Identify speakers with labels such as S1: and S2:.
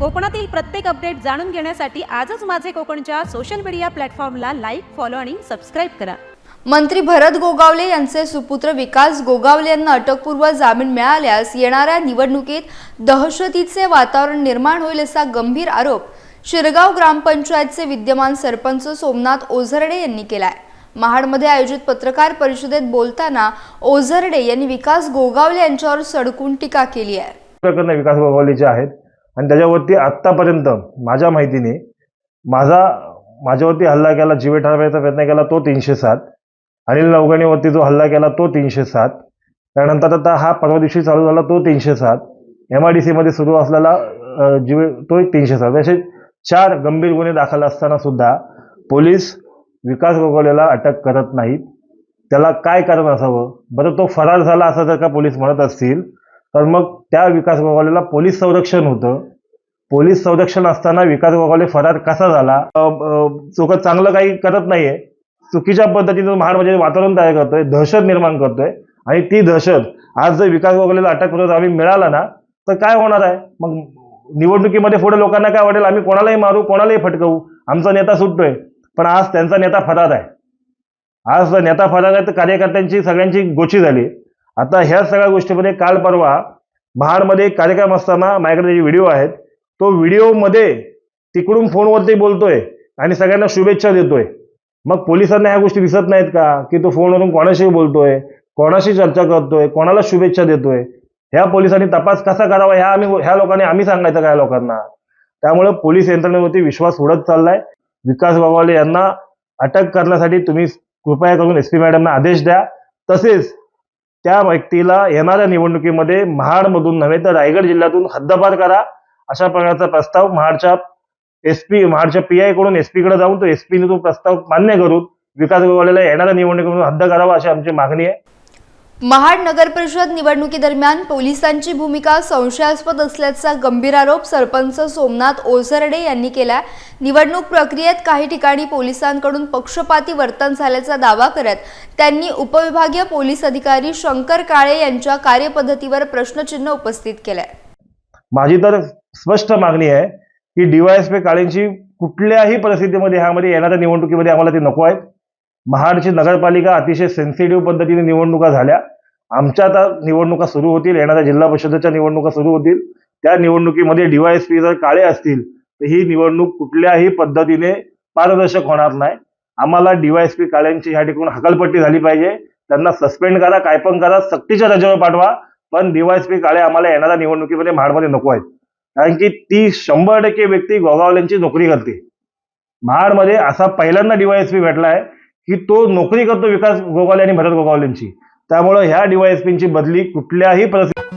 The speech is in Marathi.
S1: कोकणातील प्रत्येक अपडेट जाणून घेण्यासाठी आजच माझे कोकणच्या सोशल मीडिया प्लॅटफॉर्मला लाईक, फॉलो आणि सबस्क्राईब करा।
S2: मंत्री भरत गोगावले यांचे सुपुत्र विकास गोगावले यांना अटकपूर्व जामीन मिळाल्यास येणाऱ्या निवडणुकीत दहशतीचे वातावरण निर्माण होईल असा गंभीर आरोप शिरगाव ग्रामपंचायतचे विद्यमान सरपंच सोमनाथ ओझरडे यांनी केलाय। महाडमध्ये आयोजित पत्रकार परिषदेत बोलताना ओझरडे यांनी विकास गोगावले यांच्यावर सडकून टीका केली आहे।
S3: प्रकरण विकास गोगावलेचे आहेत आणि त्याच्यावरती आत्तापर्यंत माझ्या माहितीने माझ्यावरती हल्ला केला, जीवे ठारवायचा प्रयत्न केला तो 307, अनिल नवगणेवरती जो हल्ला केला तो 307, त्यानंतर आता हा परवा दिवशी चालू झाला तो 307, MIDC मध्ये सुरू असलेला जीवे तो 307, असे 4 गंभीर गुन्हे दाखल असताना सुद्धा पोलीस विकास गोगावलेला अटक करत नाहीत। त्याला काय कारण असावं? बरं, तो फरार झाला असं जर का पोलीस म्हणत असतील तर मग त्या विकास गोगावलेला पोलीस संरक्षण होतं। पोलीस संरक्षण असताना विकास गोगावले फरार कसा झाला? चुकत चांगलं काही करत नाहीये, चुकीच्या पद्धतीनं महाडमध्ये वातावरण तयार करतोय, दहशत निर्माण करतोय आणि ती दहशत आज जर विकास गोगावलेला अटकपूर्व जामीन मिळाला ना तर काय होणार आहे? मग निवडणुकीमध्ये पुढे लोकांना काय वाटेल, आम्ही कोणालाही मारू, कोणालाही फटकवू, आमचा नेता सुटतोय। पण आज त्यांचा नेता फरार आहे, आज नेता फरार आहे तर कार्यकर्त्यांची सगळ्यांची गोची झाली। आता ह्या सगळ्या गोष्टीमध्ये काल परवा महाडमध्ये एक कार्यक्रम असताना माझ्याकडे जे व्हिडिओ आहेत, तो व्हिडिओमध्ये तिकडून फोनवरती बोलतोय आणि सगळ्यांना शुभेच्छा देतोय। मग पोलिसांना ह्या गोष्टी दिसत नाहीत का की तो फोनवरून कोणाशी बोलतोय, कोणाशी चर्चा करतोय, कोणाला शुभेच्छा देतोय? ह्या पोलिसांनी तपास कसा करावा ह्या लोकांनी आम्ही सांगायचं काय लोकांना? त्यामुळे पोलीस यंत्रणेवरती विश्वास उडत चाललाय। विकास गोगावले यांना अटक करण्यासाठी तुम्ही कृपया करून SP मॅडमना आदेश द्या। तसेच त्या व्यक्तीला येणाऱ्या निवडणुकीमध्ये महाडमधून नव्हे तर रायगड जिल्ह्यातून हद्दपार करा, अशा प्रकारचा प्रस्ताव महाडच्या PI कडून SP कडे जाऊन तो SP ने तो प्रस्ताव मान्य करून विकास गोगावलेला येणाऱ्या निवडणुकीमधून हद्द करावा अशी आमची मागणी आहे।
S2: महाड नगर परिषद निवडणुकीदरम्यान पोलिसांची भूमिका संशयास्पद असल्याचा गंभीर आरोप सरपंच सोमनाथ ओझरडे यांनी केला। निवडणूक प्रक्रियेत काही ठिकाणी पोलिसांकडून पक्षपाती वर्तन झाल्याचा दावा करत त्यांनी उपविभागीय पोलीस अधिकारी शंकर काळे यांच्या कार्यपद्धतीवर प्रश्नचिन्ह उपस्थित केलंय।
S3: माझी तर स्पष्ट मागणी आहे की DYSP काळेंची कुठल्याही परिस्थितीमध्ये ह्यामध्ये येणाऱ्या निवडणुकीमध्ये आम्हाला ते नको आहेत। महाडची नगरपालिका अतिशय सेन्सिटिव्ह पद्धतीने निवडणुका झाल्या, आमच्या आता निवडणुका सुरू होतील, येणाऱ्या जिल्हा परिषदेच्या निवडणुका सुरू होतील, त्या निवडणुकीमध्ये DYSP जर काळे असतील तर ही निवडणूक कुठल्याही पद्धतीने पारदर्शक होणार नाही। आम्हाला DYSP काळेंची ह्या ठिकाणी हकालपट्टी झाली पाहिजे, त्यांना सस्पेंड करा, काय पण करा, सक्तीच्या रजेवर पाठवा, पण DYSP काळे आम्हाला येणाऱ्या निवडणुकीमध्ये महाडमध्ये नको आहेत। कारण की ती 100% व्यक्ती गोगावलेंची नोकरी करते। महाडमध्ये असा पहिल्यांदा DYSP भेटलाय की तो नोकरी करतो विकास गोगावले आणि भरत गोगावलेंची। त्यामुळे ह्या DYSPची बदली कुठल्याही परिस्थितीत